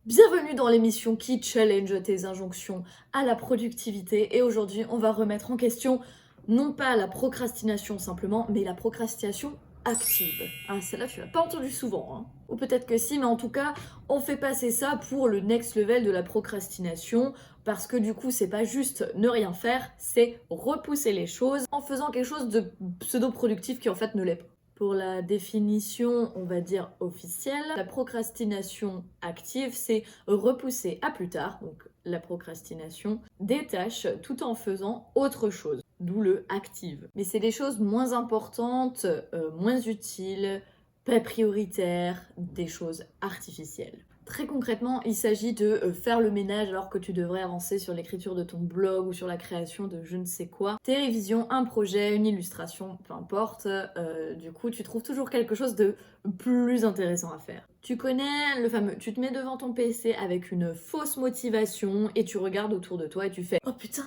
Bienvenue dans l'émission qui challenge tes injonctions à la productivité et aujourd'hui on va remettre en question non pas la procrastination simplement mais la procrastination active. Ah celle-là tu l'as pas entendu souvent hein. Ou peut-être que si mais en tout cas on fait passer ça pour le next level de la procrastination parce que du coup c'est pas juste ne rien faire, c'est repousser les choses en faisant quelque chose de pseudo-productif qui en fait ne l'est pas. Pour la définition, on va dire officielle, la procrastination active, c'est repousser à plus tard, donc la procrastination, des tâches tout en faisant autre chose, d'où le active. Mais c'est des choses moins importantes, moins utiles, pas prioritaires, des choses artificielles. Très concrètement, il s'agit de faire le ménage alors que tu devrais avancer sur l'écriture de ton blog ou sur la création de je ne sais quoi. Tes révisions, un projet, une illustration, peu importe. Du coup, tu trouves toujours quelque chose de plus intéressant à faire. Tu connais le fameux, tu te mets devant ton PC avec une fausse motivation et tu regardes autour de toi et tu fais « Oh putain,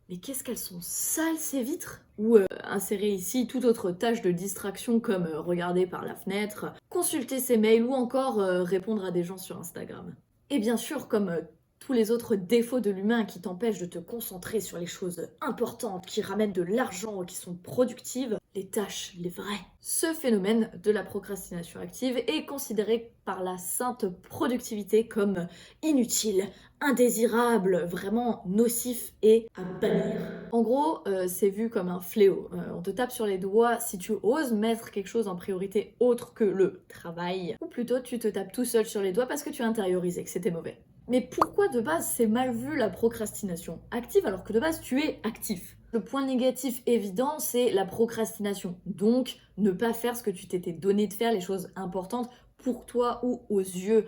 mais qu'est-ce qu'elles sont sales ces vitres !» Ou insérer ici toute autre tâche de distraction comme regarder par la fenêtre, consulter ses mails ou encore répondre à des gens sur Instagram. Et bien sûr, comme tous les autres défauts de l'humain qui t'empêchent de te concentrer sur les choses importantes, qui ramènent de l'argent, qui sont productives, les tâches, les vraies. Ce phénomène de la procrastination active est considéré par la sainte productivité comme inutile, indésirable, vraiment nocif et à bannir. En gros, c'est vu comme un fléau. On te tape sur les doigts si tu oses mettre quelque chose en priorité autre que le travail. Ou plutôt, tu te tapes tout seul sur les doigts parce que tu as intériorisé que c'était mauvais. Mais pourquoi de base c'est mal vu la procrastination active alors que de base tu es actif? Le point négatif évident, c'est la procrastination. Donc, ne pas faire ce que tu t'étais donné de faire, les choses importantes pour toi ou aux yeux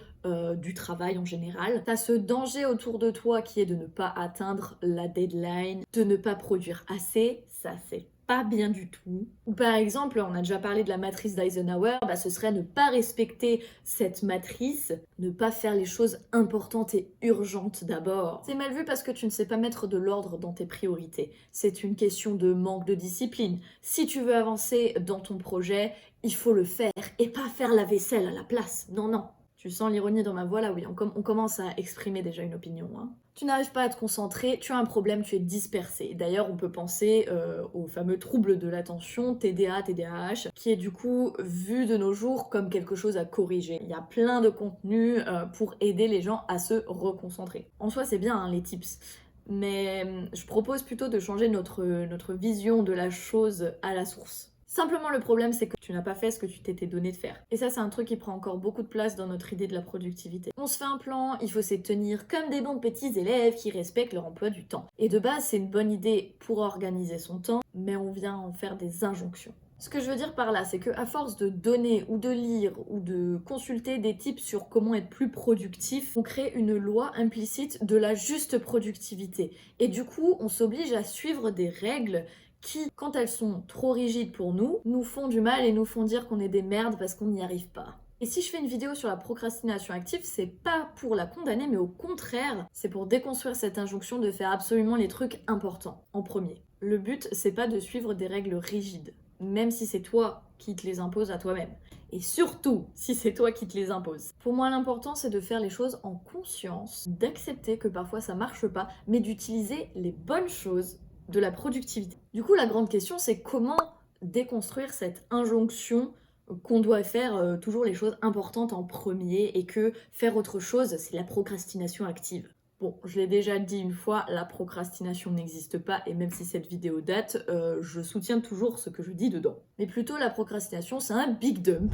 du travail en général. T'as ce danger autour de toi qui est de ne pas atteindre la deadline, de ne pas produire assez, ça c'est pas bien du tout. Ou par exemple, on a déjà parlé de la matrice d'Eisenhower, ce serait ne pas respecter cette matrice, ne pas faire les choses importantes et urgentes d'abord. C'est mal vu parce que tu ne sais pas mettre de l'ordre dans tes priorités. C'est une question de manque de discipline. Si tu veux avancer dans ton projet, il faut le faire et pas faire la vaisselle à la place. Non, non. Tu sens l'ironie dans ma voix là, oui, on commence à exprimer déjà une opinion. Hein. Tu n'arrives pas à te concentrer, tu as un problème, tu es dispersé. D'ailleurs, on peut penser au fameux trouble de l'attention, TDA, TDAH, qui est du coup vu de nos jours comme quelque chose à corriger. Il y a plein de contenus pour aider les gens à se reconcentrer. En soi, c'est bien hein, les tips. Mais je propose plutôt de changer notre vision de la chose à la source. Simplement le problème c'est que tu n'as pas fait ce que tu t'étais donné de faire. Et ça c'est un truc qui prend encore beaucoup de place dans notre idée de la productivité. On se fait un plan, il faut s'y tenir comme des bons petits élèves qui respectent leur emploi du temps. Et de base c'est une bonne idée pour organiser son temps, mais on vient en faire des injonctions. Ce que je veux dire par là, c'est qu'à force de donner ou de lire ou de consulter des tips sur comment être plus productif, on crée une loi implicite de la juste productivité. Et du coup, on s'oblige à suivre des règles qui, quand elles sont trop rigides pour nous, nous font du mal et nous font dire qu'on est des merdes parce qu'on n'y arrive pas. Et si je fais une vidéo sur la procrastination active, c'est pas pour la condamner, mais au contraire, c'est pour déconstruire cette injonction de faire absolument les trucs importants en premier. Le but, c'est pas de suivre des règles rigides, même si c'est toi qui te les imposes à toi-même. Et surtout, si c'est toi qui te les imposes. Pour moi, l'important, c'est de faire les choses en conscience, d'accepter que parfois ça marche pas, mais d'utiliser les bonnes choses de la productivité. Du coup, la grande question, c'est comment déconstruire cette injonction qu'on doit faire toujours les choses importantes en premier et que faire autre chose, c'est la procrastination active. Bon, je l'ai déjà dit une fois, la procrastination n'existe pas et même si cette vidéo date, je soutiens toujours ce que je dis dedans. Mais plutôt la procrastination, c'est un big dump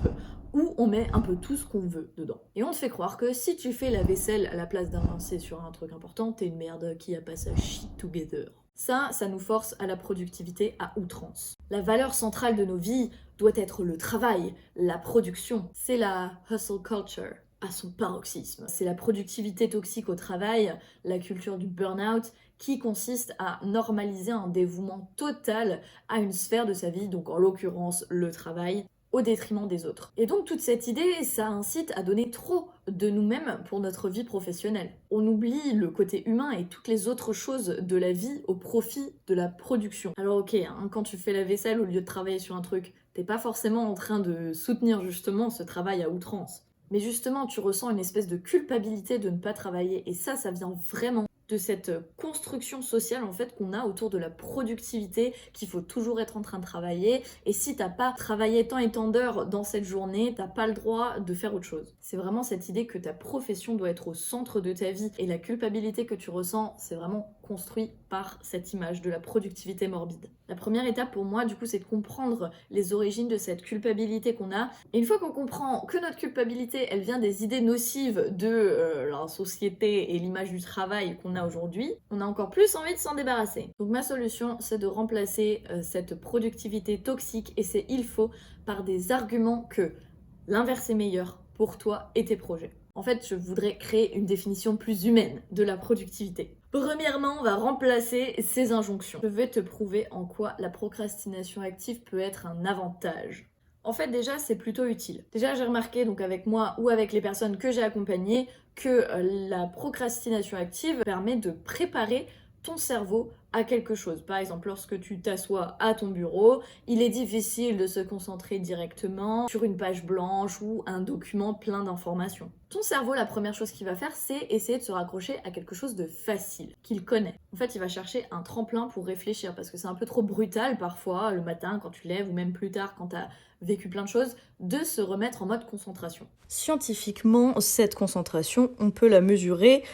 où on met un peu tout ce qu'on veut dedans. Et on te fait croire que si tu fais la vaisselle à la place d'avancer sur un truc important, t'es une merde qui a pas sa shit together. Ça nous force à la productivité à outrance. La valeur centrale de nos vies doit être le travail, la production. C'est la hustle culture à son paroxysme. C'est la productivité toxique au travail, la culture du burn-out, qui consiste à normaliser un dévouement total à une sphère de sa vie, donc en l'occurrence le travail, au détriment des autres. Et donc toute cette idée, ça incite à donner trop de nous-mêmes pour notre vie professionnelle. On oublie le côté humain et toutes les autres choses de la vie au profit de la production. Alors ok, hein, quand tu fais la vaisselle au lieu de travailler sur un truc, t'es pas forcément en train de soutenir justement ce travail à outrance. Mais justement, tu ressens une espèce de culpabilité de ne pas travailler. Et ça vient vraiment de cette construction sociale en fait qu'on a autour de la productivité, qu'il faut toujours être en train de travailler, et si t'as pas travaillé tant et tant d'heures dans cette journée, t'as pas le droit de faire autre chose. C'est vraiment cette idée que ta profession doit être au centre de ta vie, et la culpabilité que tu ressens, c'est vraiment construit par cette image de la productivité morbide. La première étape pour moi, du coup, c'est de comprendre les origines de cette culpabilité qu'on a, et une fois qu'on comprend que notre culpabilité, elle vient des idées nocives de la société et l'image du travail qu'on a aujourd'hui, on a encore plus envie de s'en débarrasser. Donc ma solution, c'est de remplacer cette productivité toxique et c'est il faut par des arguments que l'inverse est meilleur pour toi et tes projets. En fait, je voudrais créer une définition plus humaine de la productivité. Premièrement, on va remplacer ces injonctions. Je vais te prouver en quoi la procrastination active peut être un avantage. En fait, déjà, c'est plutôt utile. Déjà, j'ai remarqué, donc avec moi ou avec les personnes que j'ai accompagnées, que la procrastination active permet de préparer ton cerveau à quelque chose. Par exemple, lorsque tu t'assois à ton bureau, il est difficile de se concentrer directement sur une page blanche ou un document plein d'informations. Ton cerveau, la première chose qu'il va faire, c'est essayer de se raccrocher à quelque chose de facile, qu'il connaît. En fait, il va chercher un tremplin pour réfléchir, parce que c'est un peu trop brutal parfois, le matin quand tu lèves, ou même plus tard quand tu as vécu plein de choses, de se remettre en mode concentration. Scientifiquement, cette concentration, on peut la mesurer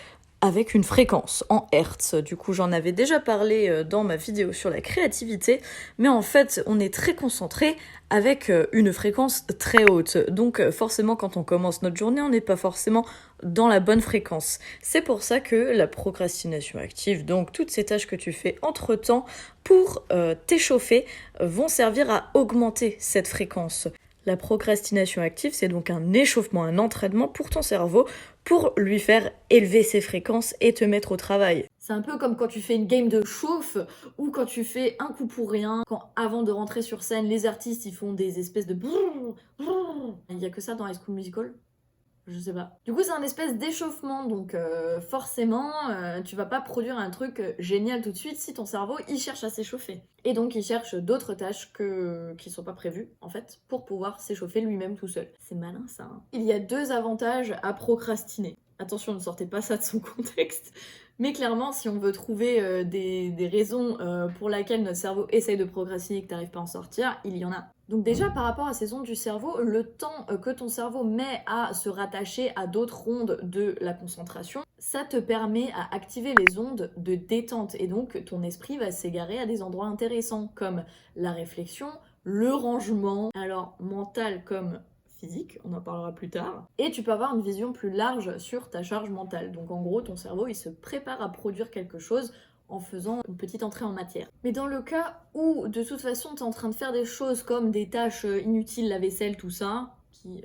avec une fréquence en Hertz. Du coup, j'en avais déjà parlé dans ma vidéo sur la créativité, mais en fait, on est très concentré avec une fréquence très haute. Donc forcément, quand on commence notre journée, on n'est pas forcément dans la bonne fréquence. C'est pour ça que la procrastination active, donc toutes ces tâches que tu fais entre-temps pour t'échauffer, vont servir à augmenter cette fréquence. La procrastination active, c'est donc un échauffement, un entraînement pour ton cerveau pour lui faire élever ses fréquences et te mettre au travail. C'est un peu comme quand tu fais une game de chauffe ou quand tu fais un coup pour rien. Quand avant de rentrer sur scène, les artistes ils font des espèces de brrr, brrr. Il y a que ça dans High School Musical. Je sais pas. Du coup, c'est un espèce d'échauffement, donc forcément, tu vas pas produire un truc génial tout de suite si ton cerveau, il cherche à s'échauffer. Et donc, il cherche d'autres tâches qui sont pas prévues, en fait, pour pouvoir s'échauffer lui-même tout seul. C'est malin, ça. Hein. Il y a 2 avantages à procrastiner. Attention, ne sortez pas ça de son contexte. Mais clairement, si on veut trouver des raisons pour lesquelles notre cerveau essaye de procrastiner et que tu n'arrives pas à en sortir, il y en a. Donc déjà, par rapport à ces ondes du cerveau, le temps que ton cerveau met à se rattacher à d'autres ondes de la concentration, ça te permet à activer les ondes de détente. Et donc, ton esprit va s'égarer à des endroits intéressants, comme la réflexion, le rangement, alors mental comme physique, on en parlera plus tard, et tu peux avoir une vision plus large sur ta charge mentale. Donc en gros, ton cerveau, il se prépare à produire quelque chose en faisant une petite entrée en matière. Mais dans le cas où, de toute façon, tu es en train de faire des choses comme des tâches inutiles, la vaisselle, tout ça, qui,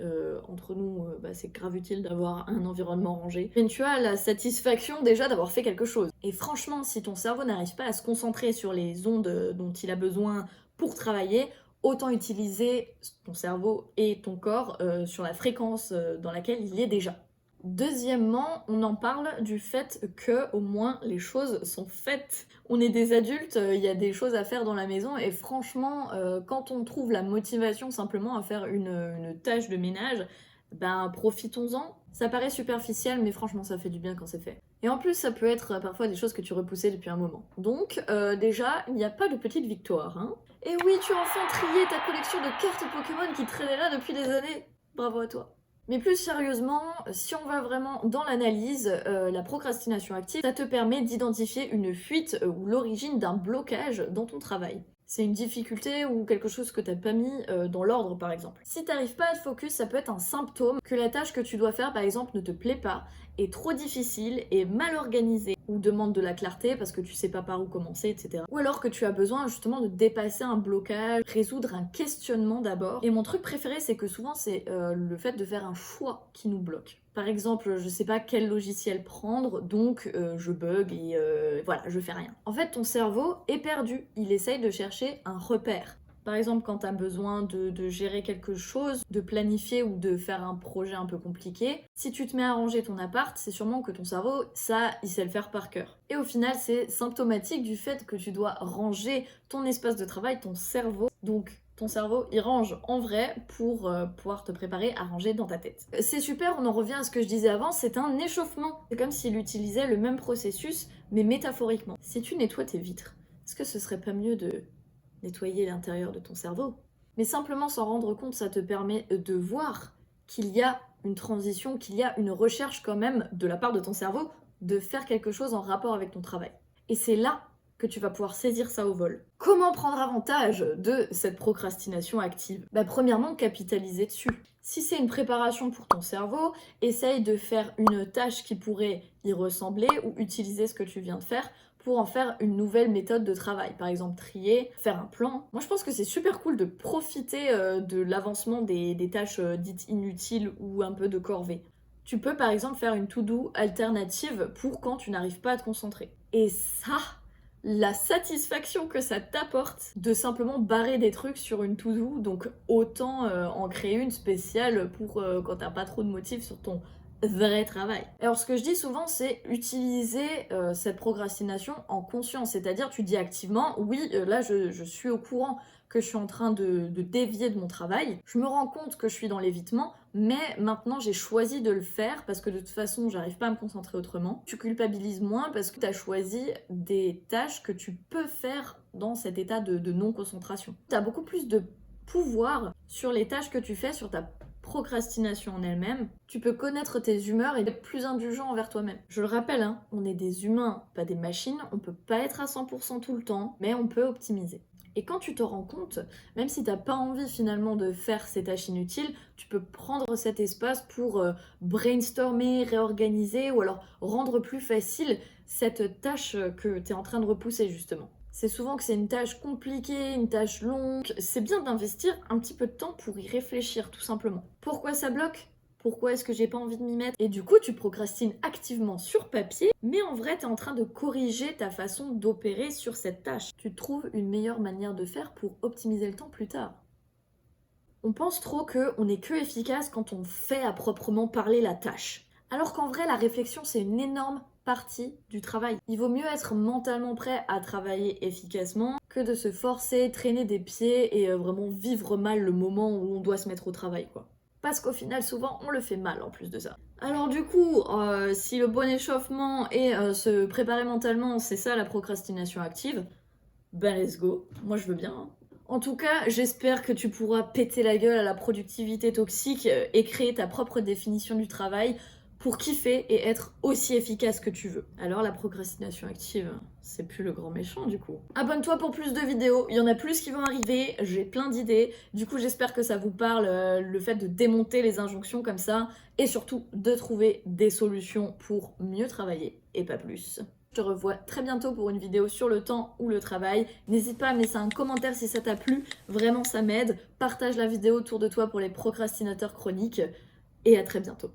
entre nous, c'est grave utile d'avoir un environnement rangé, mais tu as la satisfaction déjà d'avoir fait quelque chose. Et franchement, si ton cerveau n'arrive pas à se concentrer sur les ondes dont il a besoin pour travailler, autant utiliser ton cerveau et ton corps sur la fréquence dans laquelle il est déjà. Deuxièmement, on en parle du fait que au moins les choses sont faites. On est des adultes, il y a des choses à faire dans la maison et franchement, quand on trouve la motivation simplement à faire une tâche de ménage, ben profitons-en. Ça paraît superficiel, mais franchement ça fait du bien quand c'est fait. Et en plus, ça peut être parfois des choses que tu repoussais depuis un moment. Donc déjà, il n'y a pas de petite victoire, hein. Et oui, tu as enfin trié ta collection de cartes Pokémon qui traînait là depuis des années. Bravo à toi. Mais plus sérieusement, si on va vraiment dans l'analyse, la procrastination active, ça te permet d'identifier une fuite ou l'origine d'un blocage dans ton travail. C'est une difficulté ou quelque chose que t'as pas mis dans l'ordre par exemple. Si t'arrives pas à te focus, ça peut être un symptôme que la tâche que tu dois faire par exemple ne te plaît pas, est trop difficile, est mal organisée ou demande de la clarté parce que tu sais pas par où commencer, etc. Ou alors que tu as besoin justement de dépasser un blocage, résoudre un questionnement d'abord. Et mon truc préféré, c'est que souvent c'est le fait de faire un choix qui nous bloque. Par exemple, je sais pas quel logiciel prendre, donc je bug et voilà, je fais rien. En fait, ton cerveau est perdu, il essaye de chercher un repère. Par exemple, quand tu as besoin de gérer quelque chose, de planifier ou de faire un projet un peu compliqué, si tu te mets à ranger ton appart, c'est sûrement que ton cerveau, ça, il sait le faire par cœur. Et au final, c'est symptomatique du fait que tu dois ranger ton espace de travail, ton cerveau. Donc, Ton cerveau, il range en vrai pour pouvoir te préparer à ranger dans ta tête. C'est super, on en revient à ce que je disais avant, c'est un échauffement. C'est comme s'il utilisait le même processus, mais métaphoriquement. Si tu nettoies tes vitres, est-ce que ce serait pas mieux de nettoyer l'intérieur de ton cerveau? Mais simplement s'en rendre compte, ça te permet de voir qu'il y a une transition, qu'il y a une recherche quand même de la part de ton cerveau de faire quelque chose en rapport avec ton travail. Et c'est là que tu vas pouvoir saisir ça au vol. Comment prendre avantage de cette procrastination active? Premièrement, capitaliser dessus. Si c'est une préparation pour ton cerveau, essaye de faire une tâche qui pourrait y ressembler ou utiliser ce que tu viens de faire pour en faire une nouvelle méthode de travail. Par exemple, trier, faire un plan. Moi, je pense que c'est super cool de profiter de l'avancement des tâches dites inutiles ou un peu de corvée. Tu peux par exemple faire une to-do alternative pour quand tu n'arrives pas à te concentrer. Et ça, la satisfaction que ça t'apporte de simplement barrer des trucs sur une to-do, donc autant en créer une spéciale pour quand t'as pas trop de motifs sur ton vrai travail. Alors ce que je dis souvent, c'est utiliser cette procrastination en conscience, c'est-à-dire tu dis activement, oui, là je suis au courant que je suis en train de dévier de mon travail, je me rends compte que je suis dans l'évitement, mais maintenant j'ai choisi de le faire parce que de toute façon j'arrive pas à me concentrer autrement. Tu culpabilises moins parce que tu as choisi des tâches que tu peux faire dans cet état de non-concentration. Tu as beaucoup plus de pouvoir sur les tâches que tu fais, sur ta procrastination en elle-même. Tu peux connaître tes humeurs et être plus indulgent envers toi-même. Je le rappelle, hein, on est des humains, pas des machines, on peut pas être à 100% tout le temps, mais on peut optimiser. Et quand tu te rends compte, même si t'as pas envie finalement de faire ces tâches inutiles, tu peux prendre cet espace pour brainstormer, réorganiser ou alors rendre plus facile cette tâche que tu es en train de repousser justement. C'est souvent que c'est une tâche compliquée, une tâche longue. C'est bien d'investir un petit peu de temps pour y réfléchir tout simplement. Pourquoi ça bloque ? Pourquoi est-ce que j'ai pas envie de m'y mettre? Et du coup, tu procrastines activement sur papier, mais en vrai, tu es en train de corriger ta façon d'opérer sur cette tâche. Tu trouves une meilleure manière de faire pour optimiser le temps plus tard. On pense trop qu'on est que efficace quand on fait à proprement parler la tâche. Alors qu'en vrai, la réflexion, c'est une énorme partie du travail. Il vaut mieux être mentalement prêt à travailler efficacement que de se forcer, traîner des pieds et vraiment vivre mal le moment où on doit se mettre au travail, quoi. Parce qu'au final, souvent, on le fait mal en plus de ça. Alors du coup, si le bon échauffement et se préparer mentalement, c'est ça la procrastination active, ben let's go, moi je veux bien. Hein. En tout cas, j'espère que tu pourras péter la gueule à la productivité toxique et créer ta propre définition du travail pour kiffer et être aussi efficace que tu veux. Alors la procrastination active, c'est plus le grand méchant du coup. Abonne-toi pour plus de vidéos, il y en a plus qui vont arriver, j'ai plein d'idées. Du coup j'espère que ça vous parle, le fait de démonter les injonctions comme ça, et surtout de trouver des solutions pour mieux travailler, et pas plus. Je te revois très bientôt pour une vidéo sur le temps ou le travail. N'hésite pas à me laisser un commentaire si ça t'a plu, vraiment ça m'aide. Partage la vidéo autour de toi pour les procrastinateurs chroniques, et à très bientôt.